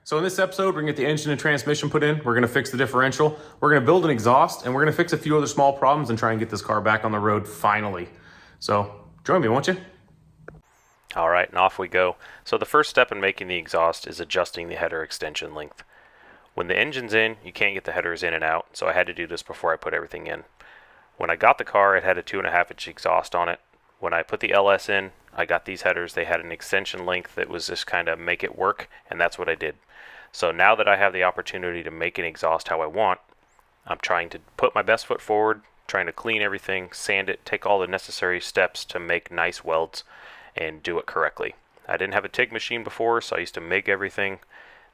So in this episode, we're gonna get the engine and transmission put in. We're gonna fix the differential. We're gonna build an exhaust, and we're gonna fix a few other small problems and try and get this car back on the road finally. So join me, won't you? All right, and off we go. So the first step in making the exhaust is adjusting the header extension length. When the engine's in, you can't get the headers in and out, so I had to do this before I put everything in. When I got the car, it had a 2.5-inch exhaust on it. When I put the LS in, I got these headers. They had an extension length that was just kind of make it work, and that's what I did. So now that I have the opportunity to make an exhaust how I want, I'm trying to put my best foot forward, trying to clean everything, sand it, take all the necessary steps to make nice welds and do it correctly. I didn't have a TIG machine before, so I used to MIG everything.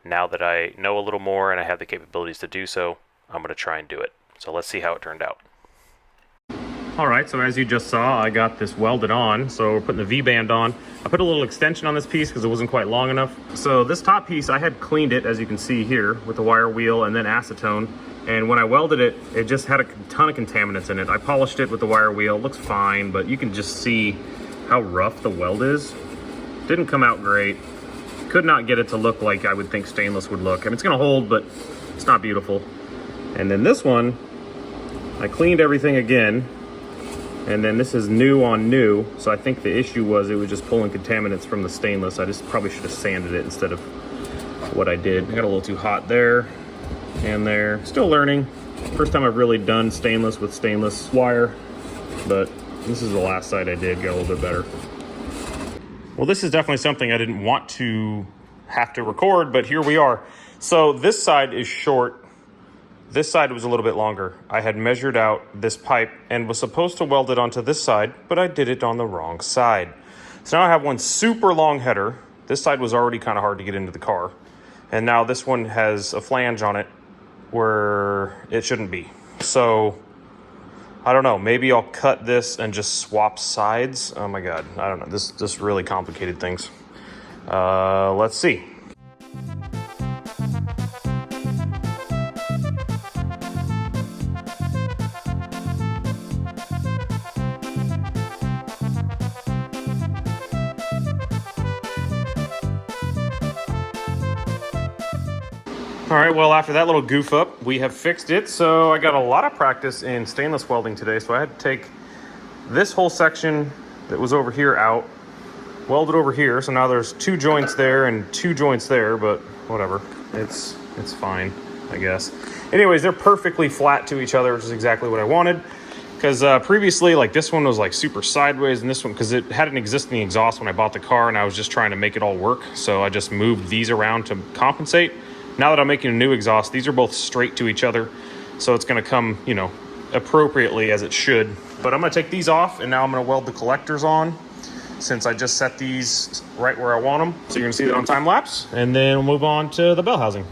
Now that I know a little more and I have the capabilities to do so, I'm going to try and do it. So let's see how it turned out. All right, so as you just saw, I got this welded on. So we're putting the V-band on. I put a little extension on this piece because it wasn't quite long enough. So this top piece, I had cleaned it, as you can see here, with the wire wheel and then acetone. And when I welded it, it just had a ton of contaminants in it. I polished it with the wire wheel. It looks fine, but you can just see how rough the weld is. Didn't come out great. Could not get it to look like I would think stainless would look. I mean, it's gonna hold, but it's not beautiful. And then this one, I cleaned everything again. And then this is new on new, so I think the issue was it was just pulling contaminants from the stainless. I just probably should have sanded it instead of what I did. I got a little too hot there and there. Still learning. First time I've really done stainless with stainless wire, but this is the last side I did, got a little bit better. Well, this is definitely something I didn't want to have to record, but here we are. So this side is short. This side was a little bit longer. I had measured out this pipe and was supposed to weld it onto this side, but I did it on the wrong side. So now I have one super long header. This side was already kind of hard to get into the car. And now this one has a flange on it where it shouldn't be. So I don't know, maybe I'll cut this and just swap sides. Oh my God, I don't know. This really complicated things. Let's see. All right, well, after that little goof up, we have fixed it. So I got a lot of practice in stainless welding today. So I had to take this whole section that was over here out, weld it over here. So now there's 2 joints there and 2 joints there, but whatever. It's fine, I guess. Anyways, they're perfectly flat to each other, which is exactly what I wanted. Because previously, like this one was like super sideways, and this one, because it had an existing exhaust when I bought the car, and I was just trying to make it all work. So I just moved these around to compensate. Now that I'm making a new exhaust, these are both straight to each other. So it's gonna come, you know, appropriately as it should. But I'm gonna take these off, and now I'm gonna weld the collectors on since I just set these right where I want them. So you're gonna see that on time lapse, and then we'll move on to the bell housing.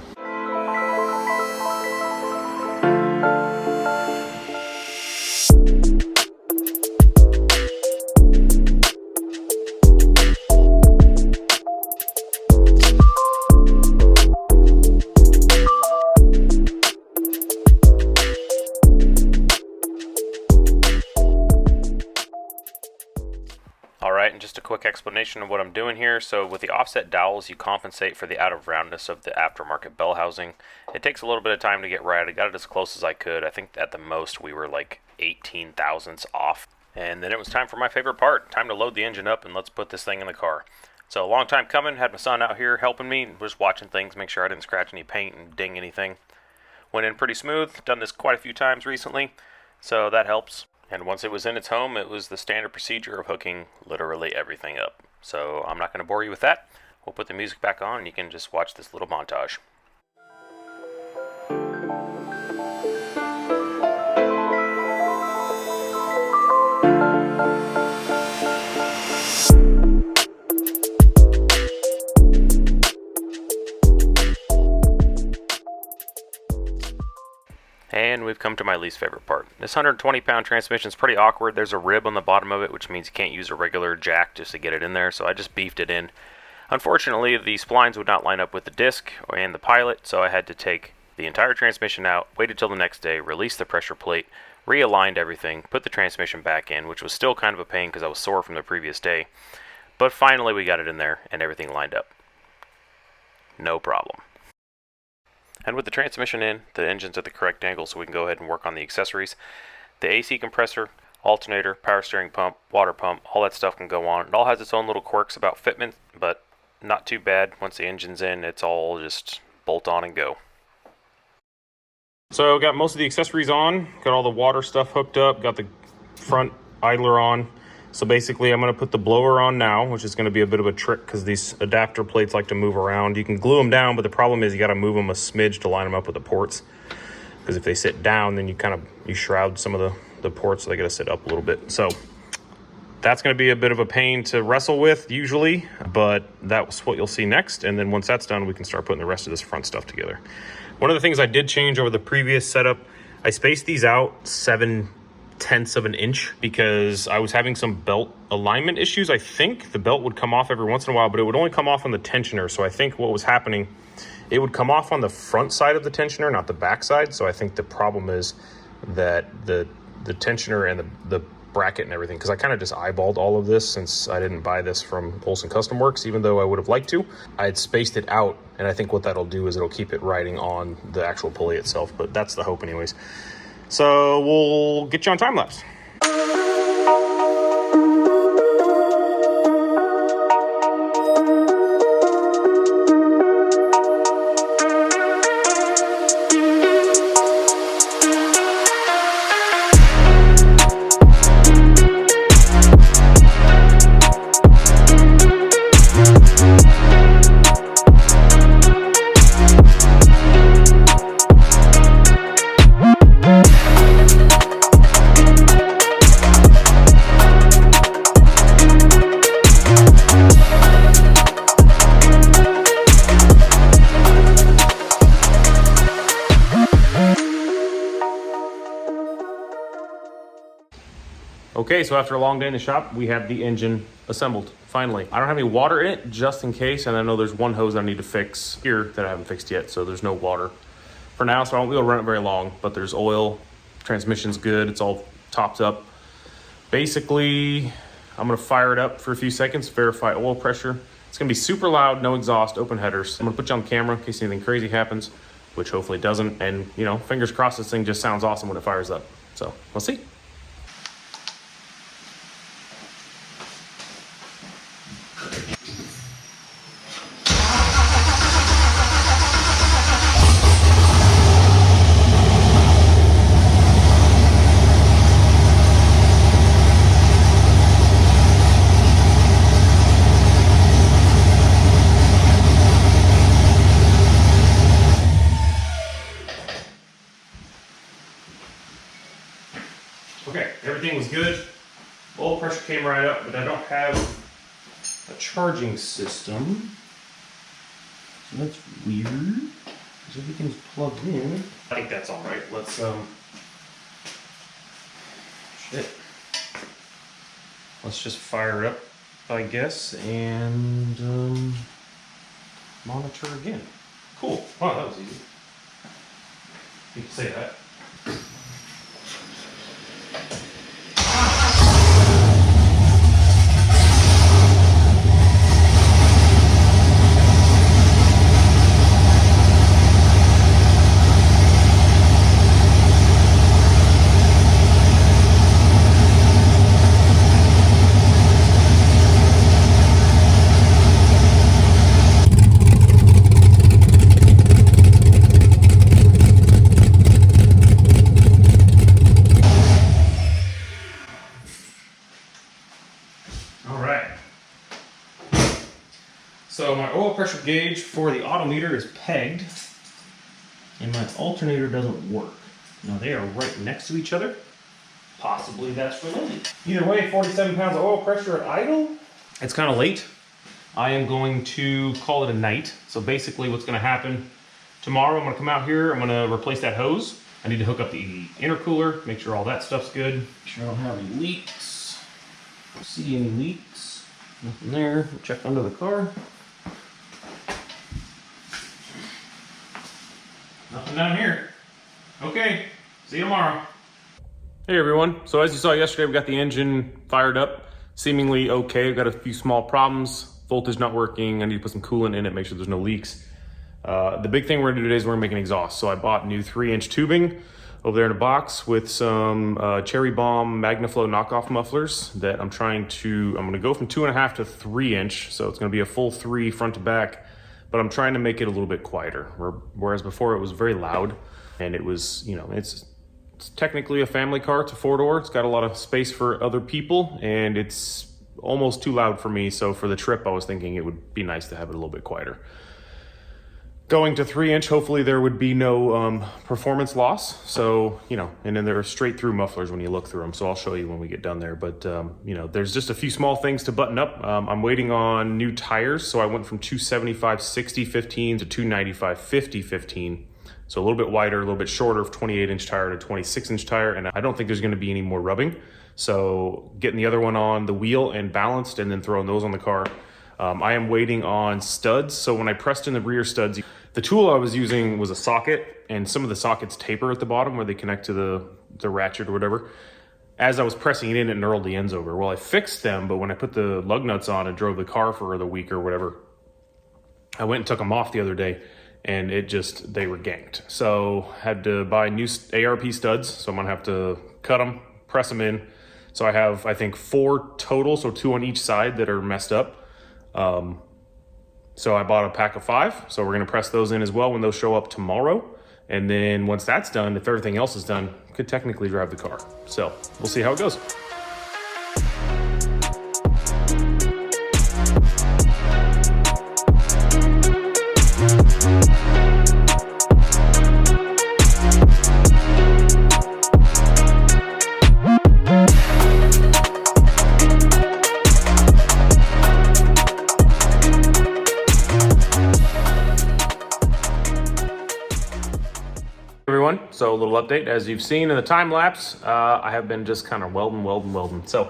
Alright, and just a quick explanation of what I'm doing here. So with the offset dowels, you compensate for the out of roundness of the aftermarket bell housing. It takes a little bit of time to get right. I got it as close as I could. I think at the most we were like 18 thousandths off. And then it was time for my favorite part. Time to load the engine up and let's put this thing in the car. So a long time coming. Had my son out here helping me, just watching things, make sure I didn't scratch any paint and ding anything. Went in pretty smooth. Done this quite a few times recently, so that helps. And once it was in its home, it was the standard procedure of hooking literally everything up. So I'm not going to bore you with that. We'll put the music back on and you can just watch this little montage. And we've come to my least favorite part. This 120-pound transmission is pretty awkward. There's a rib on the bottom of it, which means you can't use a regular jack just to get it in there, so I just beefed it in. Unfortunately, the splines would not line up with the disc and the pilot, so I had to take the entire transmission out, waited till the next day, released the pressure plate, realigned everything, put the transmission back in, which was still kind of a pain because I was sore from the previous day. But finally we got it in there and everything lined up. No problem. And with the transmission in, the engine's at the correct angle, so we can go ahead and work on the accessories. The AC compressor, alternator, power steering pump, water pump, all that stuff can go on. It all has its own little quirks about fitment, but not too bad. Once the engine's in, it's all just bolt on and go. So got most of the accessories on, got all the water stuff hooked up, got the front idler on. So basically I'm going to put the blower on now, which is going to be a bit of a trick because these adapter plates like to move around. You can glue them down, but the problem is you got to move them a smidge to line them up with the ports. Because if they sit down, then you shroud some of the ports, so they got to sit up a little bit. So that's going to be a bit of a pain to wrestle with usually, but that's what you'll see next. And then once that's done, we can start putting the rest of this front stuff together. One of the things I did change over the previous setup, I spaced these out 7/10 of an inch because I was having some belt alignment issues. I think the belt would come off every once in a while, but it would only come off on the tensioner. So I think what was happening, it would come off on the front side of the tensioner, not the back side. So I think the problem is that the tensioner and the bracket and everything, because I kind of just eyeballed all of this since I didn't buy this from Olson Custom Works, even though I would have liked to. I had spaced it out, and I think what that'll do is it'll keep it riding on the actual pulley itself, but that's the hope anyways. So we'll get you on time lapse. Okay, so after a long day in the shop, we have the engine assembled, finally. I don't have any water in it, just in case, and I know there's one hose I need to fix here that I haven't fixed yet, so there's no water for now, so I won't be able to run it very long, but there's oil, transmission's good, it's all topped up. Basically, I'm gonna fire it up for a few seconds, verify oil pressure. It's gonna be super loud, no exhaust, open headers. I'm gonna put you on camera in case anything crazy happens, which hopefully doesn't, and you know, fingers crossed this thing just sounds awesome when it fires up. So, we'll see. Okay, everything was good. Oil pressure came right up, but I don't have a charging system. So that's weird, because everything's plugged in. I think that's all right. Let's, let's just fire it up, I guess, and monitor again. Cool. Wow, that was easy. You can say that. So my oil pressure gauge for the autometer is pegged, and my alternator doesn't work. Now they are right next to each other. Possibly that's related. Either way, 47 pounds of oil pressure at idle. It's kind of late. I am going to call it a night. So basically what's going to happen, tomorrow I'm going to come out here, I'm going to replace that hose. I need to hook up the intercooler, make sure all that stuff's good. Make sure I don't have any leaks. Don't see any leaks. Nothing there. Check under the car. Nothing down here. Okay, see you tomorrow. Hey everyone, so as you saw yesterday, we got the engine fired up, seemingly okay. We've got a few small problems, voltage not working, I need to put some coolant in it, make sure there's no leaks. The big thing we're gonna do today is we're gonna make an exhaust. So I bought new 3-inch tubing over there in a box with some Cherry Bomb MagnaFlow knockoff mufflers that I'm gonna go from 2.5 to 3-inch. So it's gonna be a full 3 front to back, but I'm trying to make it a little bit quieter. Whereas before it was very loud, and it was, you know, it's technically a family car. It's a 4-door. It's got a lot of space for other people, and it's almost too loud for me. So for the trip, I was thinking it would be nice to have it a little bit quieter. Going to 3-inch, hopefully there would be no performance loss. So, you know, and then there are straight through mufflers when you look through them. So I'll show you when we get done there. But, you know, there's just a few small things to button up. I'm waiting on new tires. So I went from 275/60/15 to 295/50/15. So a little bit wider, a little bit shorter, 28-inch tire to 26-inch tire. And I don't think there's gonna be any more rubbing. So getting the other one on the wheel and balanced, and then throwing those on the car. I am waiting on studs. So when I pressed in the rear studs, the tool I was using was a socket, and some of the sockets taper at the bottom where they connect to the ratchet or whatever. As I was pressing it in, it knurled the ends over. Well, I fixed them, but when I put the lug nuts on and drove the car for the week or whatever, I went and took them off the other day, and they were ganked. So had to buy new ARP studs. So I'm gonna have to cut them, press them in. So I have, I think, 4 total, so 2 on each side that are messed up. So I bought a pack of 5. So we're gonna press those in as well when those show up tomorrow. And then once that's done, if everything else is done, could technically drive the car. So we'll see how it goes. Everyone, so a little update. As you've seen in the time lapse, I have been just kind of welding. So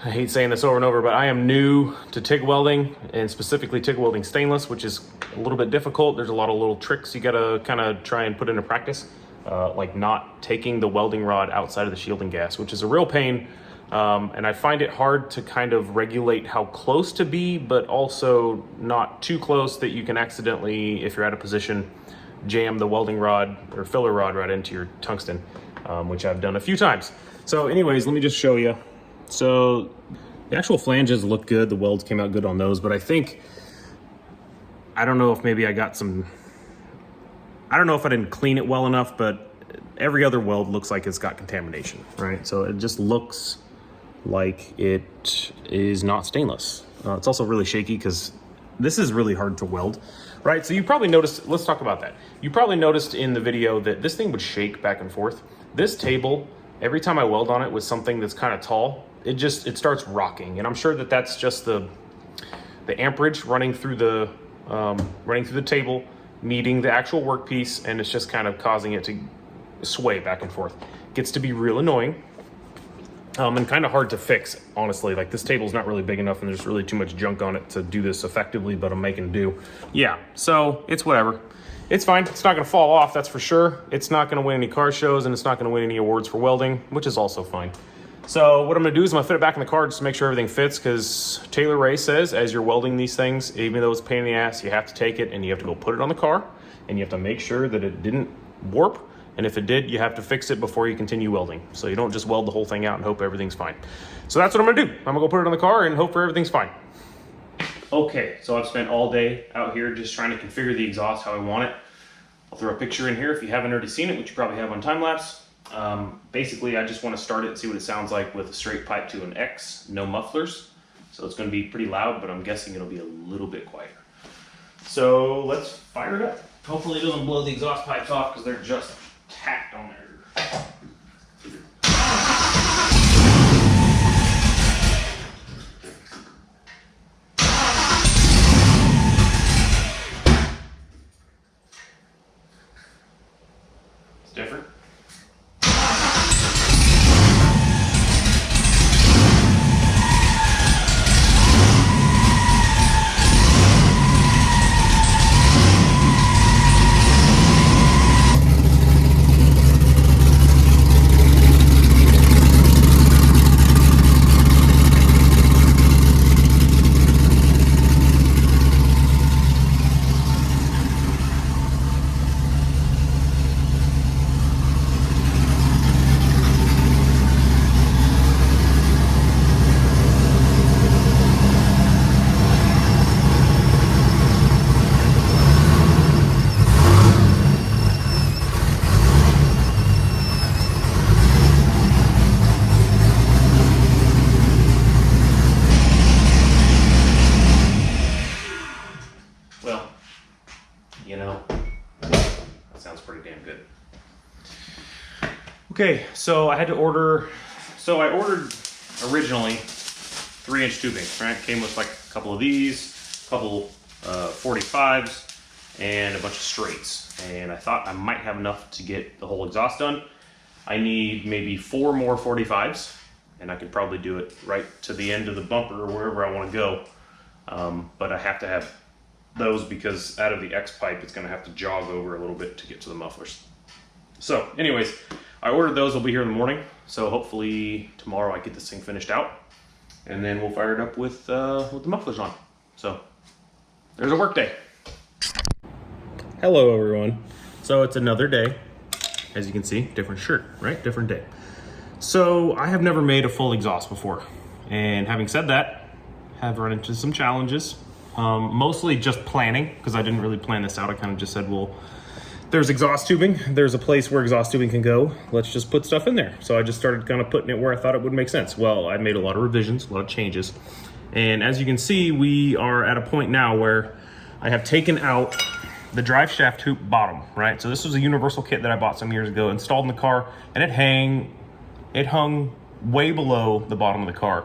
I hate saying this over and over, but I am new to TIG welding, and specifically TIG welding stainless, which is a little bit difficult. There's a lot of little tricks you gotta kind of try and put into practice, like not taking the welding rod outside of the shielding gas, which is a real pain. And I find it hard to kind of regulate how close to be, but also not too close that you can accidentally, if you're at a position, jam the welding rod or filler rod right into your tungsten, which I've done a few times. So anyways, let me just show you. So the actual flanges look good. The welds came out good on those, but I don't know if maybe I don't know if I didn't clean it well enough, but every other weld looks like it's got contamination, right? So it just looks like it is not stainless. It's also really shaky because this is really hard to weld, right? So you probably noticed, let's talk about that. You probably noticed in the video that this thing would shake back and forth. This table, every time I weld on it with something that's kind of tall, it starts rocking. And I'm sure that that's just the amperage running through the table, meeting the actual workpiece, and it's just kind of causing it to sway back and forth. It gets to be real annoying. And kind of hard to fix, honestly. Like, this table's not really big enough and there's really too much junk on it to do this effectively, but I'm making do. Yeah, so it's whatever. It's fine. It's not gonna fall off, that's for sure. It's not gonna win any car shows, and it's not gonna win any awards for welding, which is also fine. So what I'm gonna do is I'm gonna fit it back in the car just to make sure everything fits, because Taylor Ray says as you're welding these things, even though it's a pain in the ass, you have to take it and you have to go put it on the car, and you have to make sure that it didn't warp. And if it did, you have to fix it before you continue welding. So you don't just weld the whole thing out and hope everything's fine. So that's what I'm gonna do. I'm gonna go put it on the car and hope for everything's fine. Okay, so I've spent all day out here just trying to configure the exhaust how I want it. I'll throw a picture in here if you haven't already seen it, which you probably have on time lapse. Basically, I just want to start it and see what it sounds like with a straight pipe to an X, no mufflers. So it's going to be pretty loud, but I'm guessing it'll be a little bit quieter. So let's fire it up. Hopefully it doesn't blow the exhaust pipes off because they're just tacked on there. It's different. Okay, so I had to order, so I ordered originally 3-inch tubing, right? Came with like a couple of these, a couple 45s, and a bunch of straights. And I thought I might have enough to get the whole exhaust done. I need maybe 4 more 45s, and I could probably do it right to the end of the bumper or wherever I want to go. But I have to have those because out of the X pipe, it's going to have to jog over a little bit to get to the mufflers. So anyways, I ordered those. They'll be here in the morning. So hopefully tomorrow I get this thing finished out, and then we'll fire it up with the mufflers on. So there's a work day. Hello everyone. So it's another day. As you can see, different shirt, right? Different day. So I have never made a full exhaust before. And having said that, have run into some challenges. Mostly just planning, because I didn't really plan this out. I kind of just said, well, there's exhaust tubing. There's a place where exhaust tubing can go. Let's just put stuff in there. So I just started kind of putting it where I thought it would make sense. Well, I made a lot of revisions, a lot of changes. And as you can see, we are at a point now where I have taken out the drive shaft hoop bottom, right? So this was a universal kit that I bought some years ago, installed in the car, and it hung way below the bottom of the car.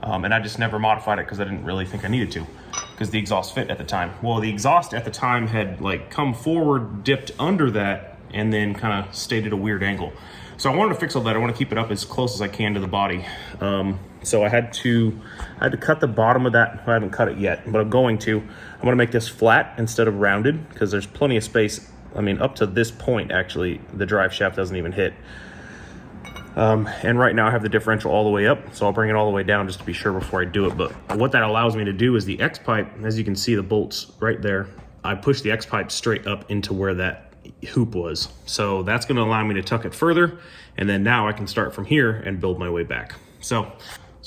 And I just never modified it because I didn't really think I needed to, because the exhaust fit at the time. Well, the exhaust at the time had like come forward, dipped under that, and then kind of stayed at a weird angle. So I wanted to fix all that. I want to keep it up as close as I can to the body. So I had to cut the bottom of that. I haven't cut it yet, but I'm going to. I'm going to make this flat instead of rounded, because there's plenty of space. I mean, up to this point, actually, the drive shaft doesn't even hit. And right now I have the differential all the way up, so I'll bring it all the way down just to be sure before I do it. But what that allows me to do is the X pipe, as you can see the bolts right there, I push the X pipe straight up into where that hoop was. So that's going to allow me to tuck it further, and then now I can start from here and build my way back. So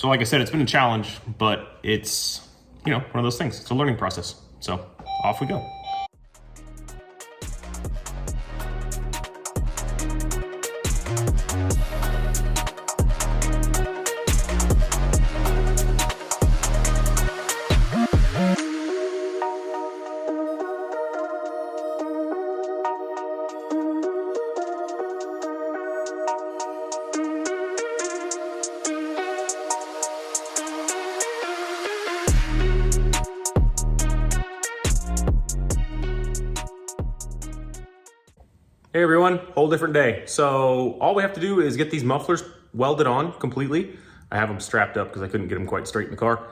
like I said, it's been a challenge, but it's, you know, one of those things. It's a learning process. So off we go. Hey everyone, whole different day. So all we have to do is get these mufflers welded on completely. I have them strapped up because I couldn't get them quite straight in the car.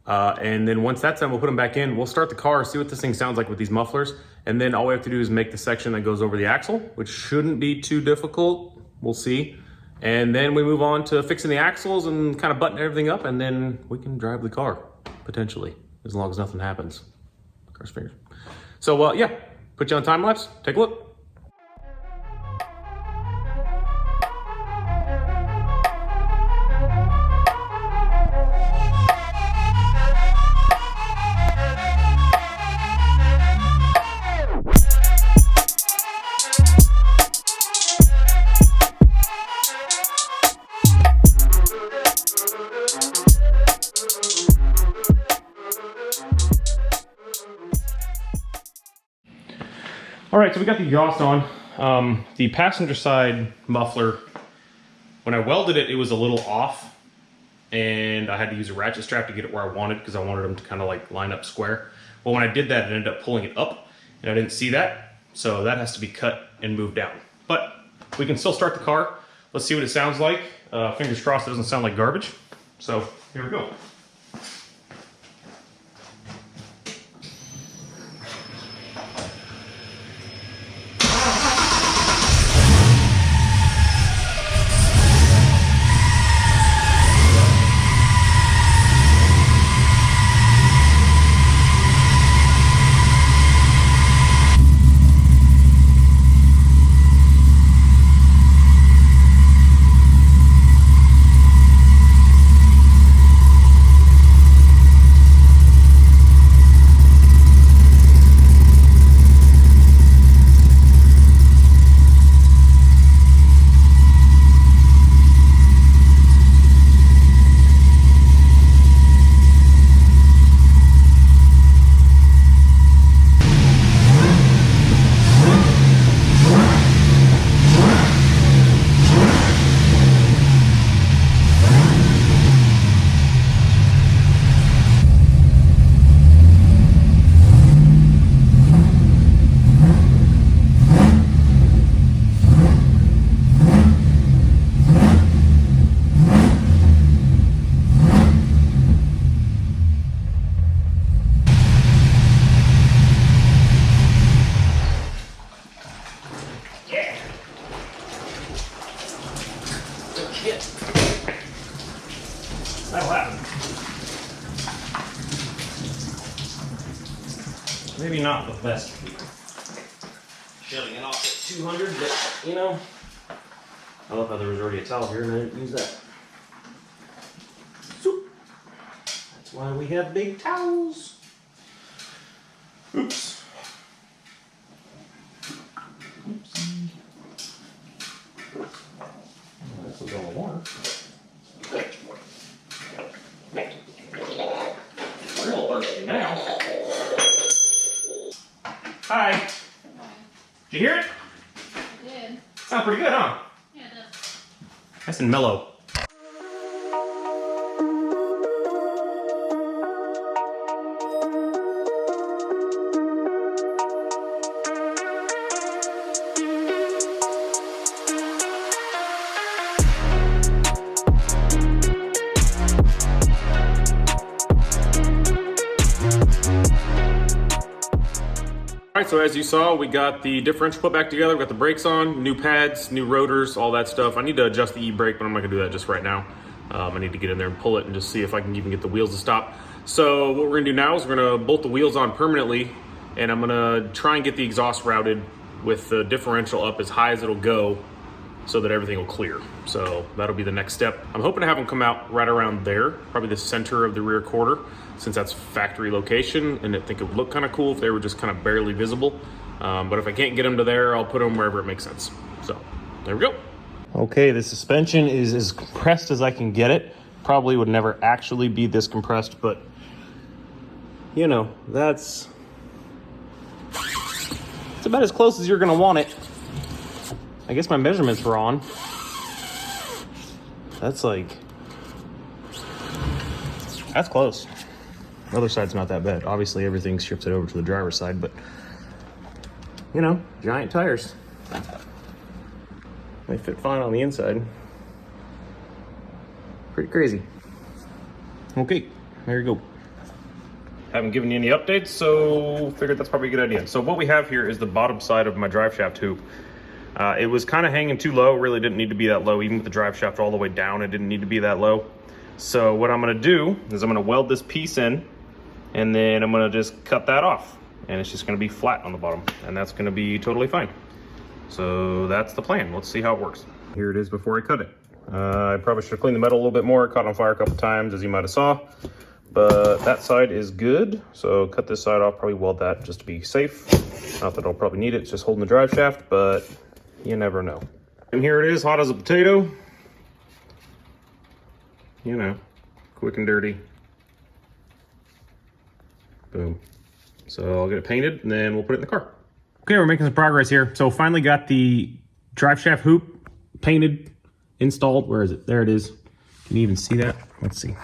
And then once that's done, we'll put them back in. We'll start the car, see what this thing sounds like with these mufflers. And then all we have to do is make the section that goes over the axle, which shouldn't be too difficult. We'll see. And then we move on to fixing the axles and kind of button everything up, and then we can drive the car, potentially, as long as nothing happens. Cross fingers. So yeah, put you on time lapse, take a look. All right, so we got the exhaust on. The passenger side muffler, when I welded it, it was a little off, and I had to use a ratchet strap to get it where I wanted, because I wanted them to kind of like line up square. Well, when I did that, it ended up pulling it up, and I didn't see that, so that has to be cut and moved down. But we can still start the car. Let's see what it sounds like. Fingers crossed it doesn't sound like garbage. So here we go. Maybe not the best. Shutting it off at 200, but you know, I love how there was already a towel here and I didn't use that. That's why we have big towels. Oops. Oopsie. Oh, this was all water. Real thirsty now. Hi. Did you hear it? I did. Sounds pretty good, huh? Yeah, it does. Nice and mellow. Alright, so as you saw, we got the differential put back together, we got the brakes on, new pads, new rotors, all that stuff. I need to adjust the e-brake, but I'm not going to do that just right now. I need to get in there and pull it and just see if I can even get the wheels to stop. So what we're going to do now is we're going to bolt the wheels on permanently, and I'm going to try and get the exhaust routed with the differential up as high as it'll go so that everything will clear. So that'll be the next step. I'm hoping to have them come out right around there, probably the center of the rear quarter, since that's factory location, and I think it would look kind of cool if they were just kind of barely visible. But if I can't get them to there, I'll put them wherever it makes sense. So there we go. Okay, the suspension is as compressed as I can get it. Probably would never actually be this compressed, but you know, it's about as close as you're gonna want it. I guess my measurements were on. That's close. The other side's not that bad. Obviously everything shifted over to the driver's side, but you know, giant tires. They fit fine on the inside. Pretty crazy. Okay, there you go. Haven't given you any updates, so figured that's probably a good idea. So what we have here is the bottom side of my drive shaft hoop. It was kind of hanging too low, really didn't need to be that low. Even with the drive shaft all the way down, it didn't need to be that low. So what I'm gonna do is I'm gonna weld this piece in, and then I'm gonna just cut that off. And it's just gonna be flat on the bottom, and that's gonna be totally fine. So that's the plan. Let's see how it works. Here it is before I cut it. I probably should have cleaned the metal a little bit more. It caught on fire a couple times, as you might have saw. But that side is good. So cut this side off, probably weld that just to be safe. Not that I'll probably need it, it's just holding the drive shaft, but you never know. And here it is, hot as a potato. You know, quick and dirty. Boom. So I'll get it painted and then we'll put it in the car. Okay, we're making some progress here. So finally got the drive shaft hoop painted, installed. Where is it? There it is. Can you even see that? Let's see.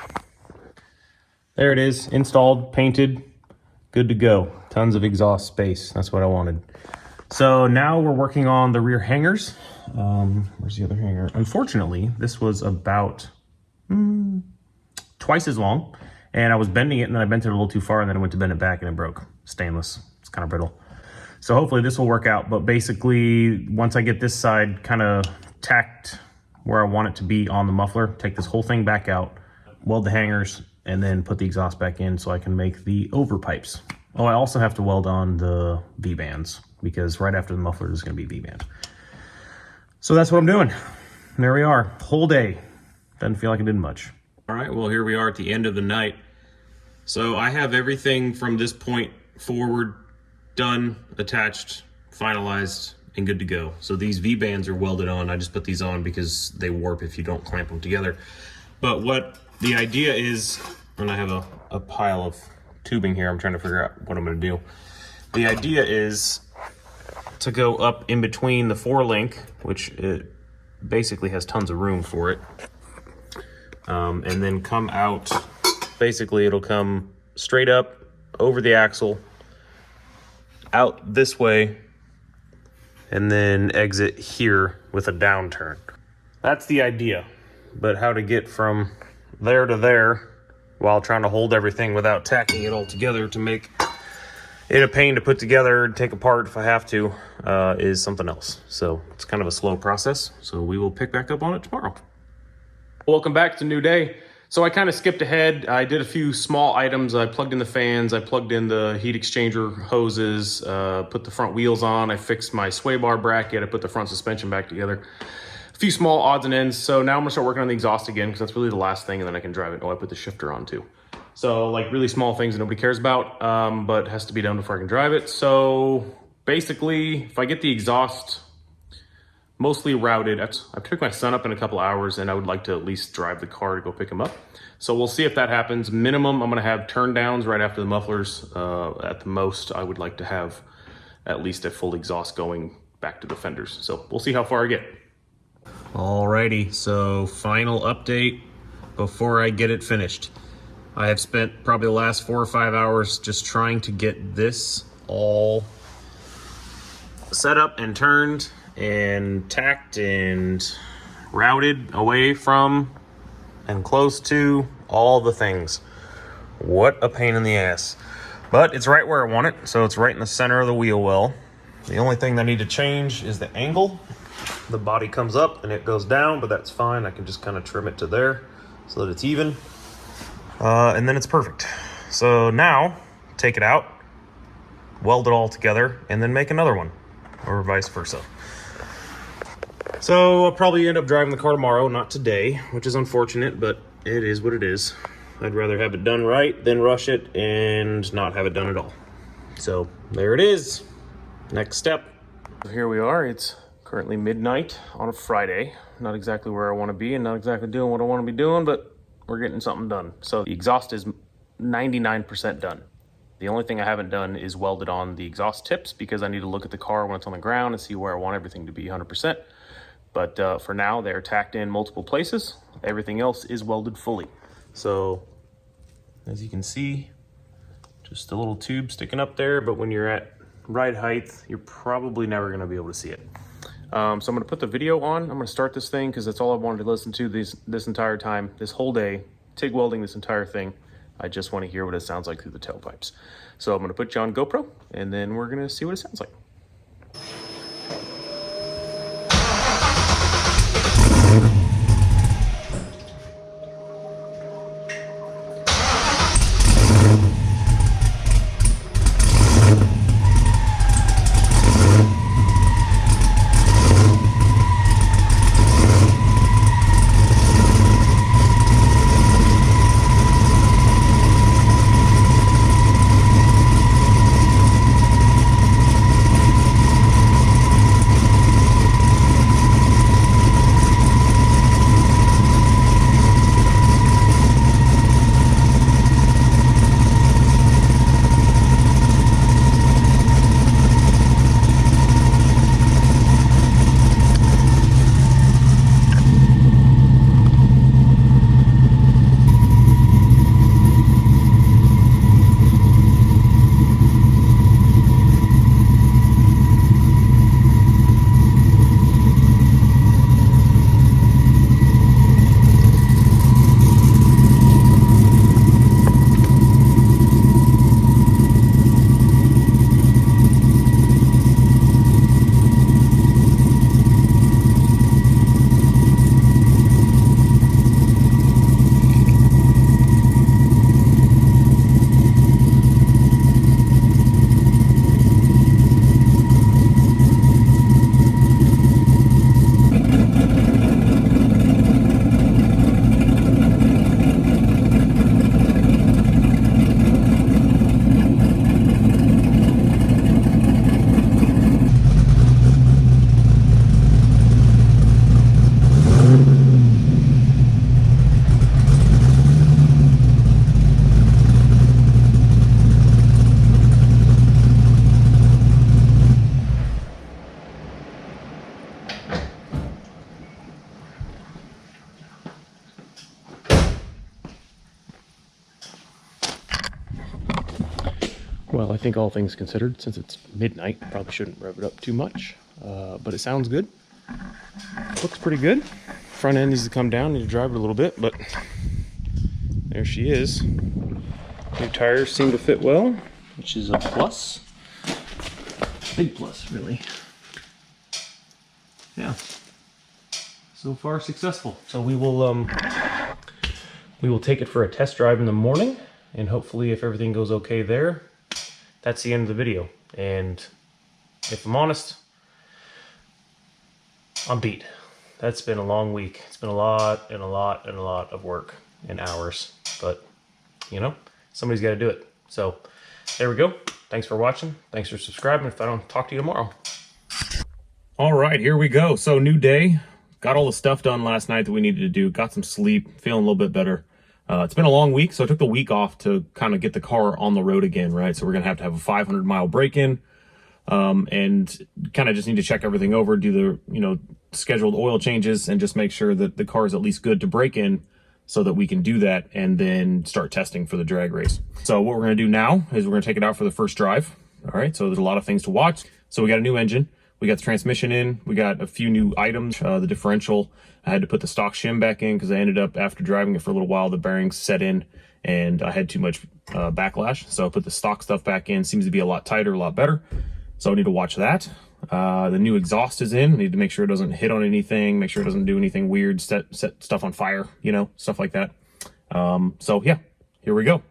There it is, installed, painted, good to go. Tons of exhaust space. That's what I wanted. So now we're working on the rear hangers. Where's the other hanger? Unfortunately, this was about twice as long, and I was bending it and then I bent it a little too far and then I went to bend it back and it broke. Stainless, it's kind of brittle. So hopefully this will work out, but basically once I get this side kind of tacked where I want it to be on the muffler, take this whole thing back out, weld the hangers, and then put the exhaust back in so I can make the over pipes. Oh, I also have to weld on the V-bands because right after the muffler is going to be V-band. So that's what I'm doing. And there we are, whole day. Doesn't feel like I did much. All right, well, here we are at the end of the night. So I have everything from this point forward done, attached, finalized, and good to go. So these V-bands are welded on. I just put these on because they warp if you don't clamp them together. But what the idea is, and I have a pile of tubing here, I'm trying to figure out what I'm gonna do. The idea is to go up in between the four-link, which it basically has tons of room for it, and then come out, basically it'll come straight up over the axle, out this way, and then exit here with a downturn. That's the idea, but how to get from there to there while trying to hold everything without tacking it all together to make it a pain to put together and take apart if I have to, is something else. So it's kind of a slow process, so we will pick back up on it tomorrow. Welcome back to a new day. So I kind of skipped ahead. I did a few small items. I plugged in the fans, I plugged in the heat exchanger hoses, put the front wheels on, I fixed my sway bar bracket, I put the front suspension back together. A few small odds and ends. So now I'm gonna start working on the exhaust again because that's really the last thing, and then I can drive it. Oh, I put the shifter on too. So like really small things that nobody cares about, but has to be done before I can drive it. So basically, if I get the exhaust mostly routed, I pick my son up in a couple hours and I would like to at least drive the car to go pick him up. So we'll see if that happens. Minimum, I'm gonna have turn downs right after the mufflers. At the most, I would like to have at least a full exhaust going back to the fenders. So we'll see how far I get. Alrighty, so final update before I get it finished. I have spent probably the last 4 or 5 hours just trying to get this all set up and turned and tacked and routed away from and close to all the things. What a pain in the ass. But it's right where I want it, so it's right in the center of the wheel well. The only thing that I need to change is the angle. The body comes up and it goes down, but that's fine. I can just kind of trim it to there so that it's even. And then it's perfect. So now, take it out, weld it all together, and then make another one, or vice versa. So I'll probably end up driving the car tomorrow, not today, which is unfortunate, but it is what it is. I'd rather have it done right than rush it and not have it done at all. So there it is. Next step. Here we are. It's currently midnight on a Friday. Not exactly where I want to be and not exactly doing what I want to be doing, but we're getting something done. So the exhaust is 99% done. The only thing I haven't done is welded on the exhaust tips because I need to look at the car when it's on the ground and see where I want everything to be 100%. But for now, they're tacked in multiple places. Everything else is welded fully. So as you can see, just a little tube sticking up there, but when you're at ride height, you're probably never gonna be able to see it. So I'm gonna put the video on. I'm gonna start this thing because that's all I wanted to listen to this entire time, this whole day, TIG welding this entire thing. I just wanna hear what it sounds like through the tailpipes. So I'm gonna put you on GoPro and then we're gonna see what it sounds like. Well, I think all things considered, since it's midnight, probably shouldn't rev it up too much, but it sounds good. Looks pretty good. Front end needs to come down, need to drive it a little bit, but there she is. New tires seem to fit well, which is a plus. Big plus, really. Yeah. So far, successful. So we will We will take it for a test drive in the morning, and hopefully if everything goes okay there, that's the end of the video. And if I'm honest, I'm beat. That's been a long week. It's been a lot and a lot and a lot of work and hours, but you know, somebody's got to do it. So there we go. Thanks for watching. Thanks for subscribing. If I don't talk to you tomorrow. All right, here we go. So new day. Got all the stuff done last night that we needed to do. Got some sleep. Feeling a little bit better. It's been a long week, so I took the week off to kind of get the car on the road again, right? So we're going to have a 500-mile break-in, and kind of just need to check everything over, do the, you know, scheduled oil changes, and just make sure that the car is at least good to break in so that we can do that and then start testing for the drag race. So what we're going to do now is we're going to take it out for the first drive. All right, so there's a lot of things to watch. So we got a new engine. We got the transmission in. We got a few new items. The differential, I had to put the stock shim back in because I ended up, after driving it for a little while, the bearings set in and I had too much backlash. So I put the stock stuff back in. Seems to be a lot tighter, a lot better. So I need to watch that. The new exhaust is in. I need to make sure it doesn't hit on anything, make sure it doesn't do anything weird, set stuff on fire, you know, stuff like that. So yeah, here we go.